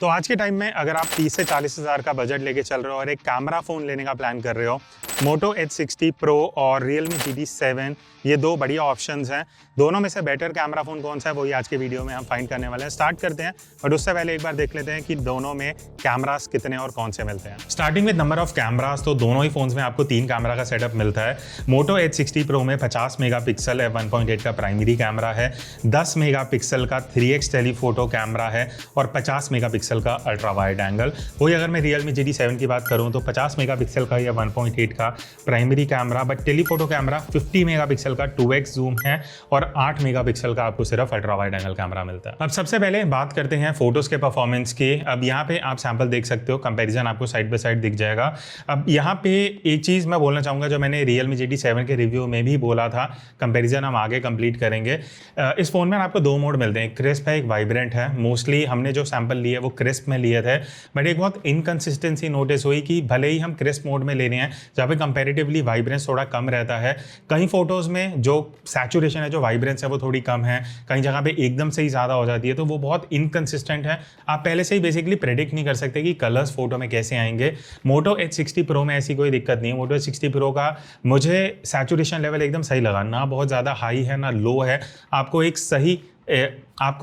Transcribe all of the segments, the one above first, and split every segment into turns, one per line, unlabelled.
तो आज के टाइम में अगर आप 30 से 40 हज़ार का बजट लेके चल रहे हो और एक कैमरा फ़ोन लेने का प्लान कर रहे हो, मोटो H60 Pro और Realme GT7 ये दो बढ़िया ऑप्शंस हैं। दोनों में से बेटर कैमरा फ़ोन कौन सा है वही आज के वीडियो में हम फाइंड करने वाले हैं। स्टार्ट करते हैं, बट उससे पहले एक बार देख लेते हैं कि दोनों में कैमरास कितने और कौन से मिलते हैं। Starting with number of cameras, तो दोनों ही फोन्स में आपको 3 कैमरा का सेटअप मिलता है। मोटो H60 Pro में 50 मेगापिक्सल है, 1.8 का प्राइमरी कैमरा है, 10 मेगापिक्सल का 3x टेलीफोटो कैमरा है और 50 मेगापिक्सल का अल्ट्रा वाइड एंगल। वही अगर मैं Realme GT7 की बात करूं तो 50 मेगापिक्सल का या 1.8 का primary camera, but telephoto camera 50 megapixel का 2x जूम है और 8 मेगापिक्सल का आपको सिर्फ अल्ट्रा वाइड एंगल कैमरा मिलता है। अब सबसे पहले बात करते हैं फोटोज के परफॉर्मेंस की। अब यहाँ पे आप सैंपल देख सकते हो, कंपैरिजन आपको साइड बाय साइड दिख जाएगा। अब यहाँ पे एक चीज़ मैं बोलना चाहूँगा जो मैंने Realme GT7 के रिव्यू में भी बोला था, कंपैरिजन हम आगे कंप्लीट करेंगे। इस फोन में आपको 2 मोड मिलते हैं, एक क्रिस्प है, एक वाइब्रेंट है। मोस्टली हमने जो सैंपल लिए वो क्रिस्प में लिए थे, बट एक बहुत इनकंसिस्टेंसी नोटिस हुई कि भले ही हम क्रिस्प मोड में ले रहे हैं जहाँ पे कंपैरेटिवली वाइब्रेंस थोड़ा कम रहता है, कई फोटोज़ में जो सैचुरेशन है, जो वाइब्रेंस है वो थोड़ी कम है, कई जगह पे एकदम से ही ज़्यादा हो जाती है, तो वो बहुत इनकंसिस्टेंट है। आप पहले से ही बेसिकली प्रेडिक्ट नहीं कर सकते कि कलर्स फोटो में कैसे आएंगे। मोटो H60 Pro में ऐसी कोई दिक्कत नहीं है। मोटो H60 Pro का मुझे सैचुरेशन लेवल एकदम सही लगा, ना बहुत ज़्यादा हाई है ना लो है। आपको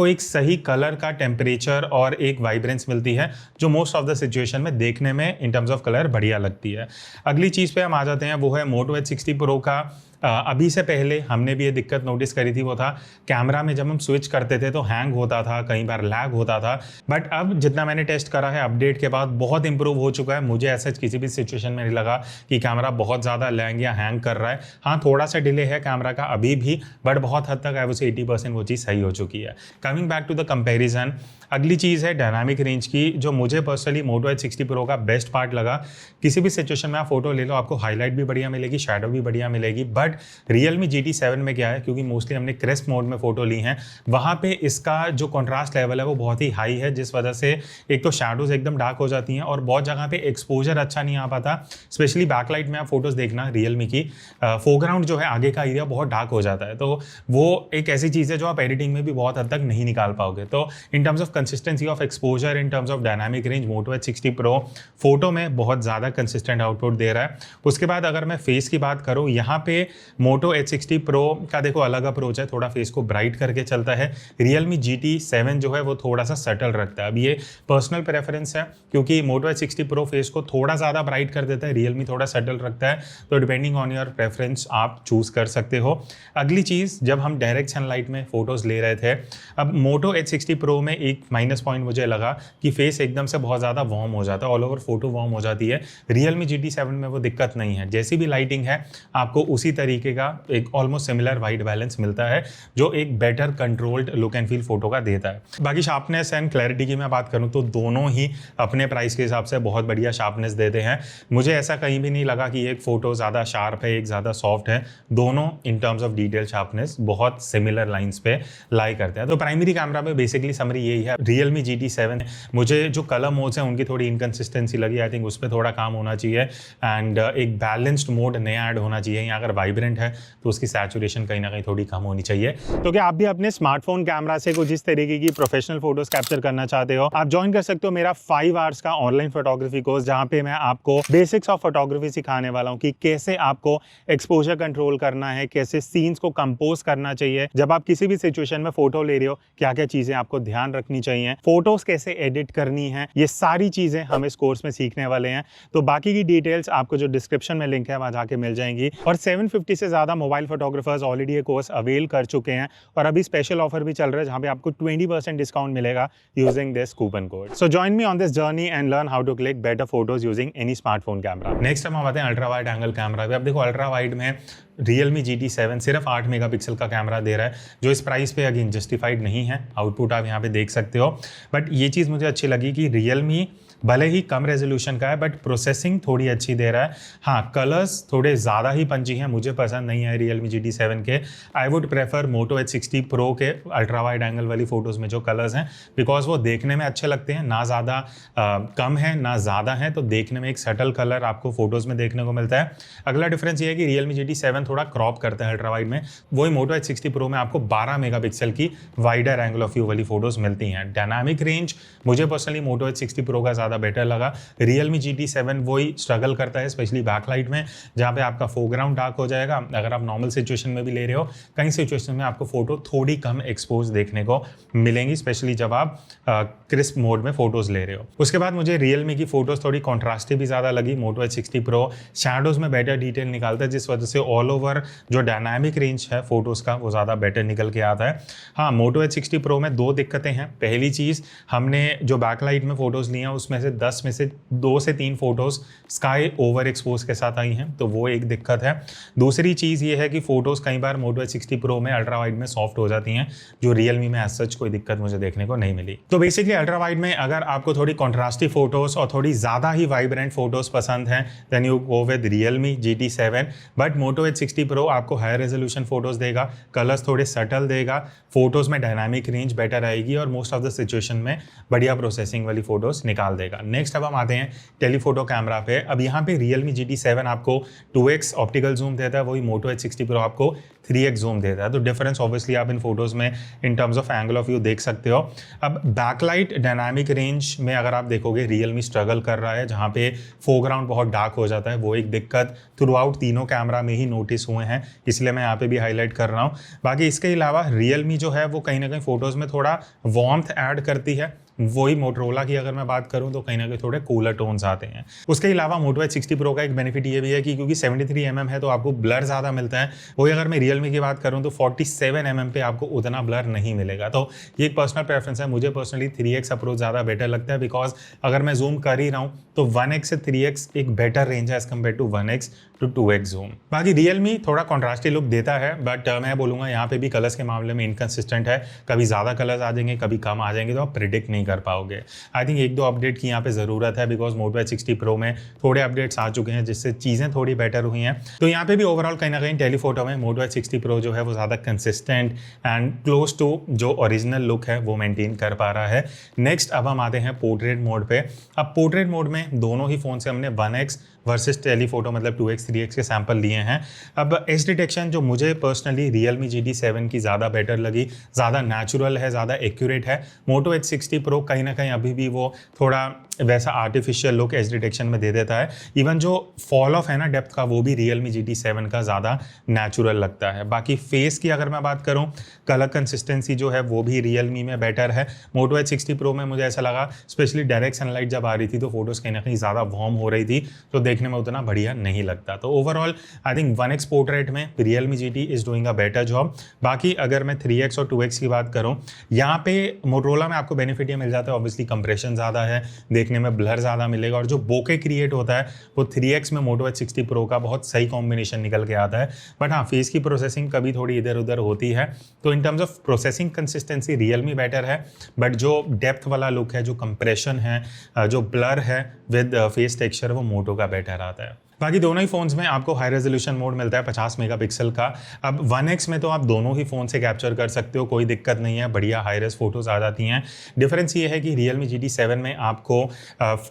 एक सही कलर का टेम्परेचर और एक वाइब्रेंस मिलती है जो मोस्ट ऑफ द सिचुएशन में देखने में इन टर्म्स ऑफ कलर बढ़िया लगती है। अगली चीज़ पे हम आ जाते हैं, वो है मोटो H60 Pro का अभी से पहले हमने भी ये दिक्कत नोटिस करी थी, वो था कैमरा में जब हम स्विच करते थे तो हैंग होता था, कई बार लैग होता था। बट अब जितना मैंने टेस्ट करा है अपडेट के बाद बहुत इंप्रूव हो चुका है। मुझे ऐसा किसी भी सिचुएशन में नहीं लगा कि कैमरा बहुत ज़्यादा लैग या हैंग कर रहा है। हाँ, थोड़ा सा डिले है कैमरा का अभी भी, बट बहुत हद तक आई वुड से 80% वो चीज़ सही हो चुकी है। Coming back to the comparison, अगली चीज़ है डायनामिक रेंज की, जो मुझे पर्सनली मोटो H60 Pro का बेस्ट पार्ट लगा। किसी भी सिचुएशन में आप फोटो ले लो, आपको हाईलाइट भी बढ़िया मिलेगी, शैडो भी बढ़िया मिलेगी। बट Realme GT7 में क्या है, क्योंकि मोस्टली हमने क्रिस्प मोड में फोटो ली हैं, वहाँ पे इसका जो कॉन्ट्रास्ट लेवल है वो बहुत ही हाई है, जिस वजह से एक तो शैडोज एकदम डार्क हो जाती हैं और बहुत जगह पे एक्सपोजर अच्छा नहीं आ पाता। स्पेशली बैकलाइट में आप फोटोज़ देखना Realme की, फोरग्राउंड जो है आगे का एरिया बहुत डार्क हो जाता है, तो वो एक ऐसी चीज़ है जो आप एडिटिंग में भी बहुत हद तक नहीं निकाल पाओगे। तो in terms of consistency of exposure, in terms of dynamic range, Moto H60 Pro photo में बहुत ज़्यादा कंसिस्टेंट आउटपुट दे रहा है। उसके बाद अगर मैं फेस की बात करूँ, यहाँ पे मोटो H60 Pro का देखो अलग अप्रोच है, थोड़ा फेस को ब्राइट करके चलता है। Realme GT7 जो है वो थोड़ा सा सटल रखता है। अब ये पर्सनल प्रेफरेंस है, क्योंकि मोटो H60 Pro फेस को थोड़ा ज़्यादा ब्राइट कर देता है, Realme थोड़ा सटल रखता है। तो डिपेंडिंग ऑन योर प्रेफरेंस आप चूज़ कर सकते हो। अगली चीज़, जब हम डायरेक्ट सनलाइट में फोटोज़ ले रहे थे, अब मोटो H60 Pro में एक माइनस पॉइंट मुझे लगा कि फेस एकदम से बहुत ज़्यादा वार्म हो जाता है, ऑल ओवर फोटो वार्म हो जाती है। Realme GT7 में वो दिक्कत नहीं है, जैसी भी लाइटिंग है आपको उसी तरीके का एक ऑलमोस्ट सिमिलर वाइट बैलेंस मिलता है, जो एक better controlled look and feel photo का देता है। बाकी शार्पनेस एंड क्लैरिटी की मैं बात करूं तो दोनों ही अपने प्राइस के हिसाब से बहुत बढ़िया शार्पनेस देते हैं। मुझे ऐसा कहीं भी नहीं लगा कि एक फोटो ज़्यादा शार्प है, एक ज़्यादा सॉफ्ट है। दोनों इन टर्म्स ऑफ डिटेल शार्पनेस बहुत सिमिलर लाइन्स पे लाई करते हैं। तो प्राइमरी कैमरा में बेसिकली समरी यही है। Realme GT7 मुझे जो कलर मोड्स हैं उनकी थोड़ी इनकंसिस्टेंसी लगी, आई थिंक उस पर थोड़ा काम होना चाहिए एंड एक बैलेंस्ड मोड नया ऐड होना चाहिए। यहाँ अगर वाइब्रेंट है तो उसकी सैचुरेशन कहीं ना कहीं थोड़ी कम होनी चाहिए। तो क्या आप भी अपने स्मार्टफोन कैमरा से कुछ इस तरीके की प्रोफेशनल फोटोज कैप्चर करना चाहते हो, आप ज्वाइन कर सकते हो मेरा 5 आवर्स का ऑनलाइन फोटोग्राफी कोर्स, जहां पे मैं आपको बेसिक्स ऑफ फोटोग्राफी सिखाने वाला हूं कि कैसे आपको एक्सपोजर कंट्रोल करना है, कैसे सीन्स को कंपोज करना चाहिए, जब आप किसी भी सिचुएशन में फोटो ले रहे हो क्या क्या चीजें आपको ध्यान रखनी चाहिए, फोटोज कैसे एडिट करनी है, ये सारी चीजें हम इस कोर्स में सीखने वाले हैं। तो बाकी की डिटेल्स आपको जो डिस्क्रिप्शन में लिंक है वहां जाके मिल जाएंगी। और 750 से ज्यादा मोबाइल फोटोग्राफर्स ऑलरेडी ये कोर्स अवेल कर चुके हैं और अभी स्पेशल ऑफर भी चल रहा है जहां पे आपको 20% डिस्काउंट मिलेगा using this coupon code. So join me on this journey and learn how to click better photos using any smartphone camera. Next हम आते हैं अल्ट्रा वाइड एंगल कैमरा पे। अब देखो अल्ट्रा वाइड में Realme GT7 सिर्फ 8 megapixel का camera दे रहा है, जो इस प्राइस पे अगेन जस्टिफाइड नहीं है। आउटपुट आप यहाँ पे देख सकते हो, बट ये चीज़ मुझे अच्छी लगी कि Realme भले ही कम रेजोल्यूशन का है बट प्रोसेसिंग थोड़ी अच्छी दे रहा है। हाँ, कलर्स थोड़े ज़्यादा ही पंची हैं, मुझे पसंद नहीं है Realme GT7 के। I would prefer Moto H60 Pro के अल्ट्रा वाइड एंगल वाली फ़ोटोज़ में जो कलर्स हैं, बिकॉज वो देखने में अच्छे लगते हैं, ना ज़्यादा कम है ना ज़्यादा है, तो देखने में एक सटल कलर आपको फोटोज़ में देखने को मिलता है। अगला डिफरेंस ये है कि Realme GT7 बटन थोड़ा क्रॉप करता है अल्ट्रा वाइड में, वही मोटो H60 Pro में आपको 12 मेगापिक्सल की वाइडर एंगल ऑफ व्यू वाली फोटोज मिलती हैं। डायनामिक रेंज मुझे पर्सनली मोटो H60 Pro का ज़्यादा बेटर लगा। Realme GT7 वही स्ट्रगल करता है स्पेशली बैकलाइट में, जहाँ पे आपका फोरग्राउंड डार्क हो जाएगा। अगर आप नॉर्मल सिचुएशन में भी ले रहे हो, कई सिचुएशन में आपको फोटो थोड़ी कम एक्सपोज देखने को मिलेंगी, स्पेशली जब आप क्रिस्प मोड में फोटोज ले रहे हो। उसके बाद मुझे Realme की फोटोज थोड़ी कॉन्ट्रास्टी भी ज़्यादा लगी। मोटो H60 Pro शैडोज में बेटर डिटेल निकालता है, जिस वजह से ऑल ओवर जो डायनामिक रेंज है फोटोज का वो ज़्यादा बेटर निकल के आता है। हाँ, मोटो H60 Pro में 2 दिक्कतें हैं। पहली चीज़, हमने जो बैकलाइट में फोटोज लिए हैं उसमें से 10 में से 2 से 3 फोटोज स्काई ओवर एक्सपोज के साथ आई हैं, तो वो एक दिक्कत है। दूसरी चीज़ ये है कि फोटोज कई बार मोटो H60 Pro में अल्ट्रा वाइड में सॉफ्ट हो जाती हैं, जो Realme में एज सच कोई दिक्कत मुझे देखने को नहीं मिली। तो बेसिकली अल्ट्रा वाइड में अगर आपको थोड़ी कॉन्ट्रास्टी फोटोज और थोड़ी ज़्यादा ही वाइब्रेंट फोटोज पसंद हैं, then you go with Realme GT7। But Moto H60 Pro आपको हायर रेजोल्यूशन फोटोज देगा, कलर्स थोड़े सटल देगा, फोटोज में डायनामिक रेंज बेटर आएगी और मोस्ट ऑफ द सिचुएशन में बढ़िया प्रोसेसिंग वाली फोटोज निकाल देगा। नेक्स्ट अब हम आते हैं टेलीफोटो कैमरा पे। अब यहाँ पे Realme GT7 आपको 2x ऑप्टिकल जूम देता है, वही मोटो H60 Pro आपको 3x जूम देता है। तो डिफरेंस ऑब्वियसली आप इन फोटोज में इन terms of angle of view देख सकते हो। अब बैकलाइट डायनामिक रेंज में अगर आप देखोगे Realme स्ट्रगल कर रहा है, जहाँ पे फोरग्राउंड बहुत डार्क हो जाता है, वो एक दिक्कत थ्रू आउट तीनों कैमरा में ही नोटिस हुए हैं, इसलिए मैं यहाँ पे भी हाईलाइट कर रहा हूँ। बाकी इसके अलावा Realme जो है वो कहीं ना कहीं फोटोज में थोड़ा वार्मथ ऐड करती है। वही मोटरोला की अगर मैं बात करूं तो कहीं ना कहीं थोड़े कूलर टोन्स आते हैं। उसके अलावा मोटो H60 Pro का एक बेनिफिट ये भी है कि क्योंकि 73 mm है तो आपको ब्लर ज़्यादा मिलता है। वही अगर मैं Realme की बात करूं तो 47 mm पे आपको उतना ब्लर नहीं मिलेगा। तो ये एक पर्सनल प्रेफरेंस है, मुझे पर्सनली 3x अप्रोच ज़्यादा बेटर लगता है, बिकॉज अगर मैं जूम कर ही रहा हूँ तो 1x से 3x एक बेटर रेंज है as compared to 1x to 2x zoom. बाकी Realme थोड़ा कॉन्ट्रास्टी लुक देता है, बट मैं बोलूँगा यहाँ पे भी कलर्स के मामले में इनकन्सिस्टेंट है। कभी ज़्यादा कलर्स आ जाएंगे, कभी कम आ जाएंगे, तो आप प्रिडिक्ट नहीं कर पाओगे। आई थिंक 1-2 अपडेट की यहाँ पे ज़रूरत है, बिकॉज मोटो H60 Pro में थोड़े अपडेट्स आ चुके हैं जिससे चीज़ें थोड़ी बेटर हुई हैं। तो यहाँ पे भी ओवरऑल कहीं ना कहीं टेलीफोटो में मोटो H60 Pro जो है वो ज़्यादा कंसिस्टेंट एंड क्लोज टू जो ओरिजिनल लुक है वो मेंटेन कर पा रहा है। नेक्स्ट अब हम आते हैं पोर्ट्रेट मोड पे। अब पोर्ट्रेट मोड में दोनों ही फ़ोन से हमने 1x वर्सेस टेलीफोटो मतलब 2x 3x के सैंपल लिए हैं। अब एज डिटेक्शन जो मुझे पर्सनली Realme GT7 की ज़्यादा बेटर लगी, ज़्यादा नेचुरल है, ज़्यादा एक्यूरेट है। मोटो H60 Pro कहीं ना कहीं अभी भी वो थोड़ा वैसा आर्टिफिशियल लुक एज डिटेक्शन में दे देता है। इवन जो फॉल ऑफ है ना डेप्थ का, वो भी Realme GT7 का ज़्यादा नेचुरल लगता है। बाकी फेस की अगर मैं बात करूँ, कलर कंसिस्टेंसी जो है वो भी Realme में बेटर है। मोटो H60 Pro में मुझे ऐसा लगा, स्पेशली डायरेक्ट सनलाइट जब आ रही थी तो फोटोज़ कहीं ना कहीं ज़्यादा वार्म हो रही थी, तो देखने में उतना बढ़िया नहीं लगता। तो overall I think 1x portrait में Realme GT is doing a better job. बाकी अगर मैं 3x और 2x की बात करूं, यहाँ पे मोटरोला में आपको बेनिफिट ये मिल जाता है, ऑब्वियसली कंप्रेशन ज़्यादा है, देखने में ब्लर ज़्यादा मिलेगा, और जो बोके क्रिएट होता है वो 3x में मोटो H60 Pro का बहुत सही कॉम्बिनेशन निकल के आता है। बट हाँ, फेस की प्रोसेसिंग कभी थोड़ी इधर उधर होती है, तो in terms of processing consistency Realme better है। बट जो डेप्थ वाला लुक है, जो कंप्रेशन है, जो ब्लर है विद फेस टेक्सचर, वो मोटो का बेटर आता है। बाकी दोनों ही फ़ोन्स में आपको हाई रेजोल्यूशन मोड मिलता है 50 मेगापिक्सल का। अब 1x में तो आप दोनों ही फ़ोन से कैप्चर कर सकते हो, कोई दिक्कत नहीं है, बढ़िया हाई रेज फोटोज़ आ जाती हैं। डिफरेंस ये है कि Realme GT7 में आपको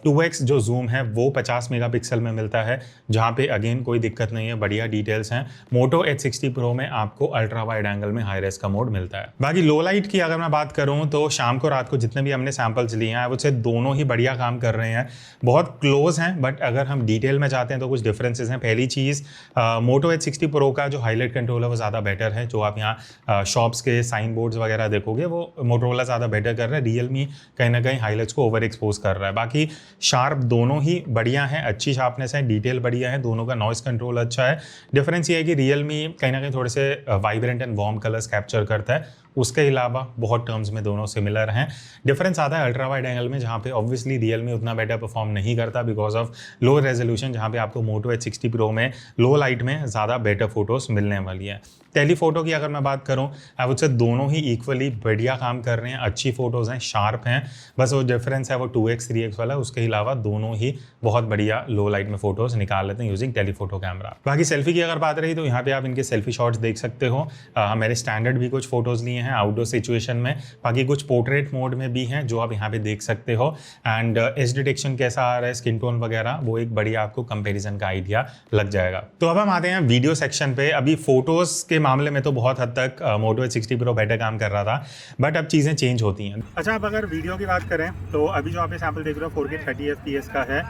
2x जो जूम है वो 50 मेगापिक्सल में मिलता है, जहाँ पे अगेन कोई दिक्कत नहीं है, बढ़िया डिटेल्स हैं। मोटो H60 Pro में आपको अल्ट्रा वाइड एंगल में हाई रेज का मोड मिलता है। बाकी लो लाइट की अगर मैं बात करूँ तो शाम को रात को जितने भी हमने सैम्पल्स लिए हैं, उससे दोनों ही बढ़िया काम कर रहे हैं, बहुत क्लोज हैं। बट अगर हम डिटेल में जाते हैं तो कुछ डिफरेंसेस हैं। पहली चीज़, मोटो H60 Pro का जो हाईलाइट कंट्रोल है वो ज़्यादा बेटर है। जो आप यहाँ शॉप्स के साइन बोर्ड्स वगैरह देखोगे वो मोटरोला ज़्यादा बेटर कर रहा है, Realme कहीं ना कहीं हाईलाइट्स को ओवर एक्सपोज कर रहा है। बाकी शार्प दोनों ही बढ़िया हैं, अच्छी शार्पनेस है, डिटेल बढ़िया है, दोनों का नॉइस कंट्रोल अच्छा है। डिफरेंस ये है कि Realme कहीं ना कहीं थोड़े से vibrant and warm colours capture करता है, उसके अलावा बहुत टर्म्स में दोनों सिमिलर हैं। डिफरेंस आता है अल्ट्रा वाइड एंगल में, जहाँ पे ऑब्वियसली Realme उतना बेटर परफॉर्म नहीं करता बिकॉज ऑफ लो रेजोल्यूशन, जहाँ पे आपको मोटो H60 Pro में लो लाइट में ज़्यादा बेटर फोटोज़ मिलने वाली है। टेलीफोटो की अगर मैं बात करूं, आई वुड से दोनों ही इक्वली बढ़िया काम कर रहे हैं, अच्छी फोटोज़ हैं, शार्प हैं। बस वो डिफरेंस है वो 2x 3x वाला, उसके अलावा दोनों ही बहुत बढ़िया लो लाइट में फोटोज़ निकाल लेते हैं यूजिंग टेलीफोटो कैमरा। बाकी सेल्फी की अगर बात रही तो यहाँ पे आप इनके सेल्फी शॉट्स देख सकते हो। मैंने स्टैंडर्ड भी कुछ फोटोज़ लिए हैं आउटडोर सिचुएशन में, बाकी कुछ पोर्ट्रेट मोड में भी हैं जो आप यहाँ पे देख सकते हो। एंड एज डिटेक्शन कैसा आ रहा है, स्किन टोन वगैरह, वो एक बढ़िया आपको कंपैरिजन का आइडिया लग जाएगा। तो अब हम आते हैं वीडियो सेक्शन पे। अभी फोटोज के मामले में तो बहुत हद तक मोटो एच 60 प्रो बेटर काम कर रहा था, बट अब चीज़ें चेंज होती हैं। अच्छा, अब अगर वीडियो की बात करें तो अभी जो आप सैम्पल देख रहे हो 4K 30 FPS का है।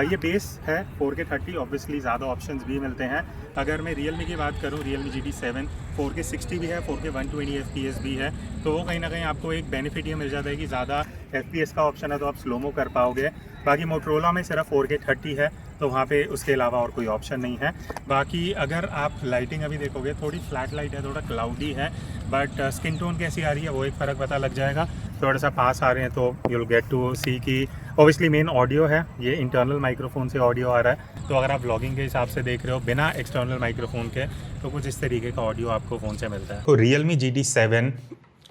ये बेस है 4K 30, ऑब्वियसली ज़्यादा ऑप्शंस भी मिलते हैं। अगर मैं Realme की बात करूँ, Realme GT7 4K 60 भी है, 4K 120 FPS भी है, तो वो कहीं ना कहीं आपको एक बेनिफिट ये मिल जाता है कि ज़्यादा FPS का ऑप्शन है तो आप स्लोमो कर पाओगे। बाकी मोटरोला में सिर्फ 4K 30 है, तो वहाँ पे उसके अलावा और कोई ऑप्शन नहीं है। बाकी अगर आप लाइटिंग अभी देखोगे, थोड़ी फ्लैट लाइट है, थोड़ा क्लाउडी है, बट स्किन टोन कैसी आ रही है वो एक फ़र्क पता लग जाएगा। थोड़ा सा पास आ रहे हैं तो यूल गेट टू सी कि ऑब्वियसली मेन ऑडियो है, ये इंटरनल माइक्रोफोन से ऑडियो आ रहा है। तो अगर आप व्लॉगिंग के हिसाब से देख रहे हो बिना एक्सटर्नल माइक्रोफोन के, तो कुछ इस तरीके का ऑडियो आपको फ़ोन से मिलता है। तो Realme GT7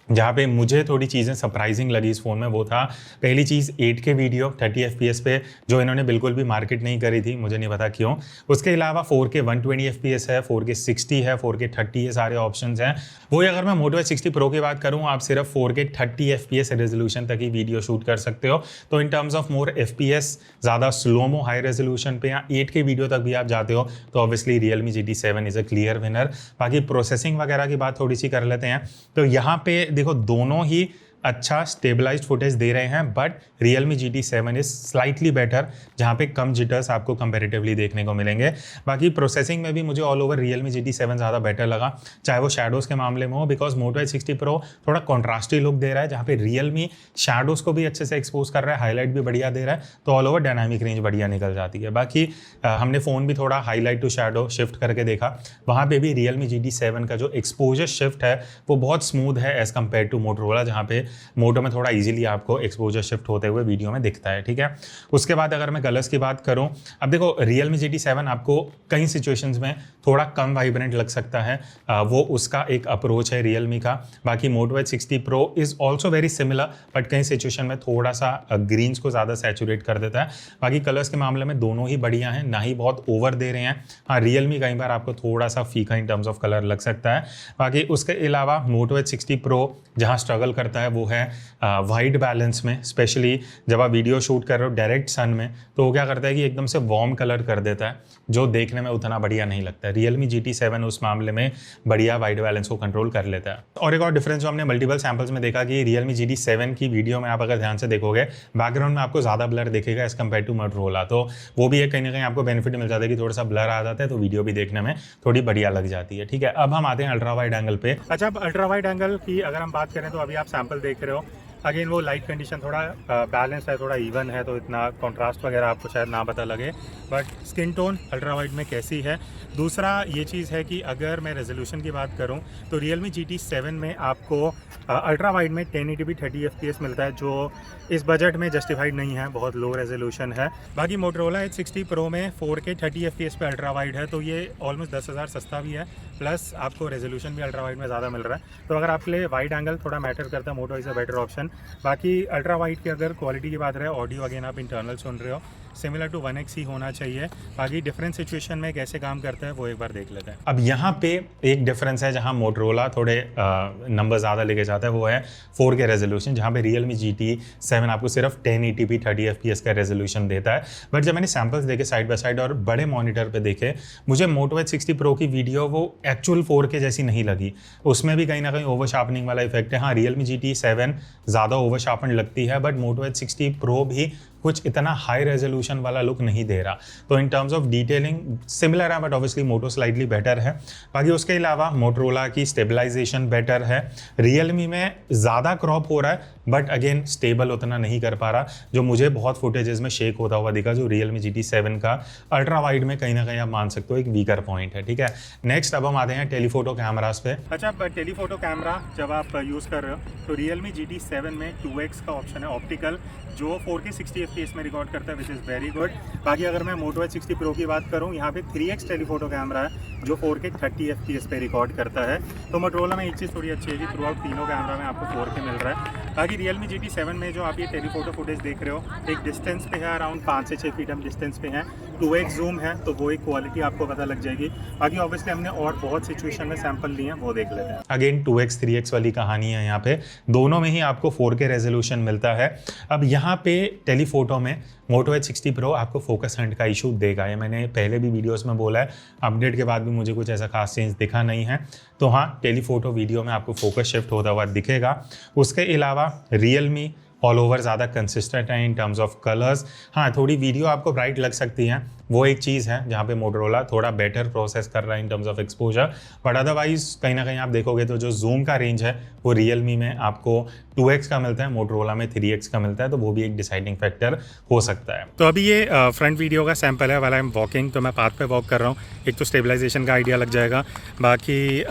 जहाँ पे मुझे थोड़ी चीज़ें सरप्राइजिंग लगी इस फ़ोन में, वो था पहली चीज़ 8K वीडियो 30 FPS पे, जो इन्होंने बिल्कुल भी मार्केट नहीं करी थी, मुझे नहीं पता क्यों। उसके अलावा 4K 120 FPS है, 4K 60 है, 4K 30 है, सारे ऑप्शंस हैं। वही अगर मैं मोटो एच 60 प्रो की बात करूँ, आप सिर्फ 4K 30 FPS रेजोल्यूशन तक ही वीडियो शूट कर सकते हो। तो in terms of more FPS, ज़्यादा स्लोमो हाई रेजोल्यूशन पे या 8K वीडियो तक भी आप जाते हो, तो obviously Realme GT7 is a clear winner. बाकी प्रोसेसिंग वगैरह की बात थोड़ी सी कर लेते हैं। तो यहाँ पे देखो, दोनों ही अच्छा स्टेबलाइज्ड फुटेज दे रहे हैं, but Realme GT7 is slightly better, जहाँ पे कम जिटर्स आपको कंपैरेटिवली देखने को मिलेंगे। बाकी प्रोसेसिंग में भी मुझे ऑल ओवर Realme GT7 ज़्यादा बेटर लगा, चाहे वो शैडोज़ के मामले में हो, बिकॉज मोटो एच 60 प्रो थोड़ा कॉन्ट्रास्टी लुक दे रहा है, जहाँ पे Realme शैडोज़ को भी अच्छे से एक्सपोज कर रहा है, हाईलाइट भी बढ़िया दे रहा है, तो ऑल ओवर डायनामिक रेंज बढ़िया निकल जाती है। बाकी हमने फ़ोन भी थोड़ा हाईलाइट टू शैडो शिफ्ट करके देखा, वहाँ पे भी Realme GT7 का जो एक्सपोजर शिफ्ट है वो बहुत स्मूथ है एज़ कम्पेयर टू मोटरोला, जहाँ पे मोटो में थोड़ा इजीली आपको एक्सपोजर शिफ्ट होते हुए वीडियो में दिखता है। ठीक है, उसके बाद अगर मैं कलर्स की बात करूं, अब देखो Realme GT7 आपको कई सिचुएशंस में थोड़ा कम वाइब्रेंट लग सकता है, वो उसका एक अप्रोच है Realme का। बाकी Moto H 60 pro is also very similar, but कई सिचुएशन में थोड़ा सा ग्रीन्स को ज़्यादा सैचुरेट कर देता है। बाकी कलर्स के मामले में दोनों ही बढ़िया हैं, ना ही बहुत ओवर दे रहे हैं। हाँ, Realme कई बार आपको थोड़ा सा फीका इन टर्म्स ऑफ कलर लग सकता है। बाकी उसके अलावा मोटो एच 60 प्रो जहाँ स्ट्रगल करता है वो है वाइट बैलेंस में, स्पेशली जब आप वीडियो शूट कर रहे हो डायरेक्ट सन में, तो वो क्या करता है कि एकदम से वार्म कलर कर देता है, जो देखने में उतना बढ़िया नहीं लगता है। Realme GT7 उस मामले में बढ़िया वाइट बैलेंस को कंट्रोल कर लेता है। और एक और डिफरेंस जो हमने मल्टीपल सैम्पल्स में देखा कि Realme GT7 की वीडियो में आप अगर ध्यान से देखोगे, बैकग्राउंड में आपको ज़्यादा ब्लर दिखेगा एज कम्पेयर टू मोटरोला, तो वो भी एक कहीं ना कहीं आपको बेनिफिट मिल जाता है कि थोड़ा सा ब्लर आ जाता है, तो वीडियो भी देखने में थोड़ी बढ़िया लग जाती है। ठीक है, अब हम आते हैं अल्ट्रा वाइड एंगल पे। अच्छा, अब अल्ट्रा वाइड एंगल की अगर हम बात करें तो अभी आप सैम्पल देख रहे हो, अगेन वो लाइट कंडीशन थोड़ा बैलेंस है, थोड़ा इवन है, तो इतना कॉन्ट्रास्ट वगैरह आपको शायद ना पता लगे, but skin tone ultra wide में कैसी है। दूसरा ये चीज़ है कि अगर मैं रेजोल्यूशन की बात करूं तो Realme GT7 में आपको अल्ट्रा वाइड में 1080p 30 FPS मिलता है, जो इस बजट में जस्टिफाइड नहीं है, बहुत लो रेजोल्यूशन है। बाकी मोटरोला एच 60 प्रो में 4K 30 FPS पे अल्ट्रा वाइड है, तो ये ऑलमोस्ट 10,000 सस्ता भी है, प्लस आपको रेजोल्यूशन भी अल्ट्रा वाइड में ज़्यादा मिल रहा है। तो अगर आपके लिए वाइड एंगल थोड़ा मैटर करता है, Moto is a better option. बाकी अल्ट्रा वाइड की अगर क्वालिटी की बात रहे, ऑडियो अगेन आप इंटरनल सुन रहे हो, सिमिलर टू 1x ही होना चाहिए। बाकी डिफरेंट सिचुएशन में कैसे काम करता है वो एक बार देख लेते हैं। अब यहाँ पे एक डिफरेंस है जहाँ मोटरोला थोड़े नंबर ज़्यादा लेके जाता है, वो है 4K रेजोल्यूशन, जहाँ पे Realme GT7 आपको सिर्फ 1080p 30 FPS का रेजोल्यूशन देता है। बट जब मैंने सैम्पल्स देखे साइड बाय साइड और बड़े मॉनिटर पे देखे, मुझे मोटो एच 60 प्रो की वीडियो वो एक्चुअल 4K जैसी नहीं लगी, उसमें भी कहीं ना कहीं ओवर शार्पनिंग वाला इफेक्ट है। हाँ, Realme GT7 ज़्यादा ओवर शार्पन लगती है, बट मोटो एच 60 प्रो भी कुछ इतना हाई रेजोल्यूशन वाला लुक नहीं दे रहा। तो in terms of detailing similar है, but obviously Moto slightly better है। बाकी उसके अलावा मोटरोला की स्टेबलाइजेशन बेटर है, Realme में ज़्यादा क्रॉप हो रहा है, बट अगेन स्टेबल उतना नहीं कर पा रहा, जो मुझे बहुत फुटेजेस में शेक होता हुआ दिखा, जो Realme GT7 का अल्ट्रा वाइड में कहीं ना कहीं आप मान सकते हो एक वीकर पॉइंट है। ठीक है, नेक्स्ट अब हम आते हैं टेलीफोटो कैमरास पे। अच्छा, टेलीफोटो कैमरा जब आप यूज़ कर रहे हो तो Realme GT7 में 2x का ऑप्शन है ऑप्टिकल, जो 4K 60 FPS में रिकॉर्ड करता है, विच इज़ वेरी गुड। बाकी अगर मैं मोटो एच 60 प्रो की बात करूँ, यहाँ पे 3x टेलीफोटो कैमरा है जो 4K 30 FPS पे रिकॉर्ड करता है। तो मोटरोला में एक चीज़ थोड़ी अच्छी है कि थ्रू आउट तीनों कैमरा में आपको 4K मिल रहा है। बाकी Realme GT7 में जो आप ये टेलीफोटो फुटेज देख रहे हो, एक डिस्टेंस पे है, अराउंड 5 से 6 फीट हम डिस्टेंस पे हैं, 2x जूम है तो वो एक क्वालिटी आपको पता लग जाएगी। बाकी ऑब्वियसली हमने और बहुत सिचुएशन में सैंपल लिए हैं, वो देख लेते हैं। अगेन 2x 3x वाली कहानी है यहाँ पे, दोनों में ही आपको 4K रेजोल्यूशन मिलता है। अब यहाँ पे टेलीफोटो में Moto Edge 60 Pro आपको फोकस हंट का इशू देगा, ये मैंने पहले भी वीडियोस में बोला है। अपडेट के बाद भी मुझे कुछ ऐसा खास चेंज दिखा नहीं है। तो हाँ, टेलीफोटो वीडियो में आपको फोकस शिफ्ट होता हुआ दिखेगा। उसके अलावा Realme ऑल ओवर ज़्यादा कंसिस्टेंट है इन टर्म्स ऑफ कलर्स। हाँ, थोड़ी वीडियो आपको ब्राइट लग सकती है, वो एक चीज़ है जहाँ पे मोटोरोला थोड़ा बेटर प्रोसेस कर रहा है इन terms of exposure. But otherwise कहीं ना कहीं आप देखोगे तो जो जूम का रेंज है वो Realme में आपको 2x का मिलता है, मोटोरोला में 3x का मिलता है, तो वो भी एक डिसाइडिंग फैक्टर हो सकता है। तो अभी ये फ्रंट वीडियो का सैंपल है, वाला वॉकिंग, तो मैं पाथ पे वॉक कर रहा हूँ। एक तो स्टेबलाइजेशन का आइडिया लग जाएगा, बाकी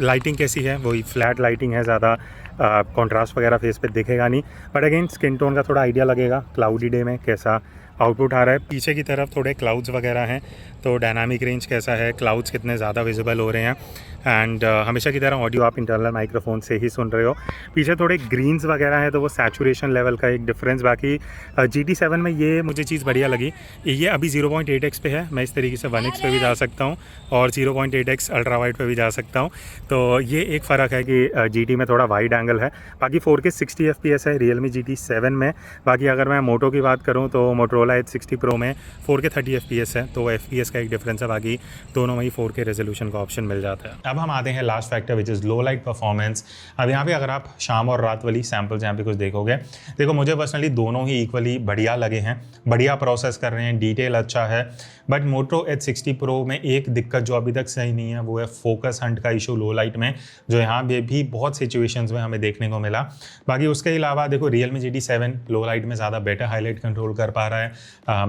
लाइटिंग कैसी है, वही फ्लैट लाइटिंग है, ज़्यादा कॉन्ट्रास्ट वगैरह फेस पे दिखेगा नहीं। बट अगेन स्किन टोन का थोड़ा आइडिया लगेगा, क्लाउडी डे में कैसा आउटपुट आ रहा है। पीछे की तरफ थोड़े क्लाउड्स वगैरह हैं, तो डायनामिक रेंज कैसा है, क्लाउड्स कितने ज़्यादा विजिबल हो रहे हैं। एंड हमेशा की तरह ऑडियो आप इंटरनल माइक्रोफोन से ही सुन रहे हो। पीछे थोड़े ग्रीन्स वगैरह हैं, तो वो सैचुरेशन लेवल का एक डिफरेंस। बाकी GT7 में ये मुझे चीज़ बढ़िया लगी, ये अभी 0.8x पे है, मैं इस तरीके से 1x पे भी जा सकता हूँ और 0.8x अल्ट्रा वाइड पे भी जा सकता हूँ। तो ये एक फ़र्क है कि GT में थोड़ा वाइड एंगल है। बाकी 4K 60 FPS है Realme GT7 में। बाकी अगर मैं मोटो की बात करूँ तो Motorola Edge 60 Pro में 4K 30 FPS है, तो FPS का एक डिफरेंस है। बाकी दोनों में ही 4K रेजोल्यूशन का ऑप्शन मिल जाता है। अब हम आते हैं last factor which is low light performance. अब यहाँ पे अगर आप शाम और रात वाली सैम्पल्स यहाँ पे कुछ देखोगे, देखो मुझे पर्सनली दोनों ही इक्वली बढ़िया लगे हैं, बढ़िया प्रोसेस कर रहे हैं, डिटेल अच्छा है। बट Moto Edge 60 Pro में एक दिक्कत जो अभी तक सही नहीं है वो है फोकस हंट का इशू लो लाइट में, जो यहाँ पे भी बहुत सिचुएशंस में हमें देखने को मिला। बाकी उसके अलावा देखो Realme GT7 लो लाइट में ज़्यादा बेटर हाईलाइट कंट्रोल कर पा रहा है,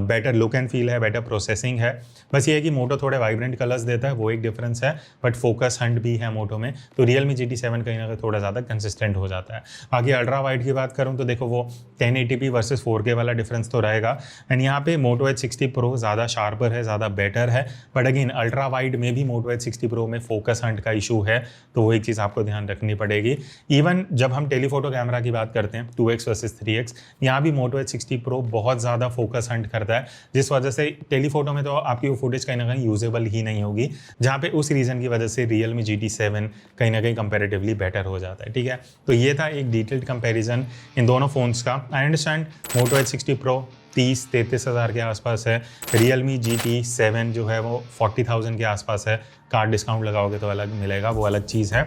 बेटर लुक एंड फील है, बेटर प्रोसेसिंग है। बस ये है कि मोटो थोड़े वाइब्रेंट कलर्स देता है, वो एक डिफरेंस है। बट फोकस हंट भी है मोटो में, तो Realme GT7 कहीं ना कहीं थोड़ा ज़्यादा कंसिस्टेंट हो जाता है। बाकी अल्ट्रा वाइड की बात करूँ तो देखो वो 1080p वर्सेस 4K वाला डिफरेंस तो रहेगा। एंड यहाँ पे Moto Edge 60 Pro ज़्यादा शार्पर है, ज़्यादा बेटर है। बट अगेन अल्ट्रा वाइड में भी Moto Edge 60 Pro में फोकस हंट का इशू है, तो वो एक चीज़ आपको ध्यान रखनी पड़ेगी। इवन जब हम टेलीफोटो कैमरा की बात करते हैं 2x वर्सेस 3x, यहाँ भी Moto Edge 60 Pro बहुत ज़्यादा फोकस हंट करता है, जिस वजह से टेलीफोटो में तो आपकी वो फुटेज कहीं ना कहीं यूजेबल ही नहीं होगी, जहाँ पे उस रीज़न की वजह से Realme GT7 कहीं ना कहीं कंपैरेटिवली बेटर हो जाता है। ठीक है, तो ये था एक डिटेल्ड कंपैरिजन इन दोनों फ़ोन्स का। I understand Moto Edge 60 Pro 30-33 हज़ार के आसपास है, Realme GT7 जो है वो 40,000 के आसपास है। कार्ड डिस्काउंट लगाओगे तो अलग मिलेगा, वो अलग चीज़ है।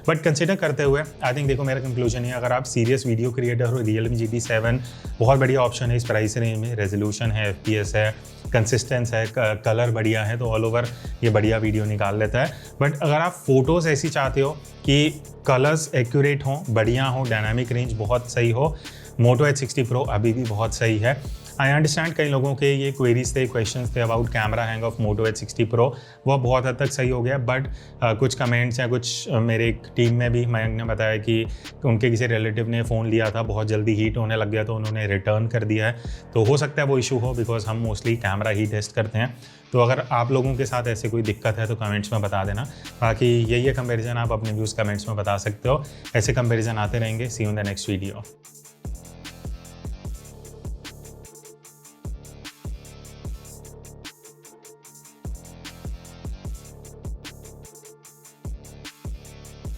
बट कंसिडर करते हुए आई थिंक देखो मेरा कंक्लूजन है, अगर आप सीरियस वीडियो क्रिएटर हो, Realme GT7 बहुत बढ़िया ऑप्शन है इस प्राइस रेंज में। रेजोल्यूशन है, FPS है, कंसिस्टेंस है, कलर बढ़िया है, तो ऑल ओवर ये बढ़िया वीडियो निकाल लेता है। बट अगर आप फोटोज़ ऐसी चाहते हो कि कलर्स एक्यूरेट हों, बढ़िया हो, डायनामिक रेंज बहुत सही हो, Moto Edge 60 Pro अभी भी बहुत सही है। आई अंडरस्टैंड कई लोगों के ये क्वेरीज थे, क्वेश्चंस थे about camera hang of Moto Edge 60 Pro, वो बहुत हद तक सही हो गया। बट कुछ कमेंट्स या कुछ मेरे एक टीम में भी मयंक ने बताया कि उनके किसी रिलेटिव ने फ़ोन लिया था, बहुत जल्दी हीट होने लग गया तो उन्होंने रिटर्न कर दिया है। तो हो सकता है वो इशू हो, बिकॉज हम मोस्टली कैमरा ही टेस्ट करते हैं। तो अगर आप लोगों के साथ ऐसे कोई दिक्कत है तो कमेंट्स में बता देना। बाकी यही है कंपैरिजन, आप अपने व्यूज़ कमेंट्स में बता सकते हो। ऐसे कंपैरिजन आते रहेंगे। See you in the next video.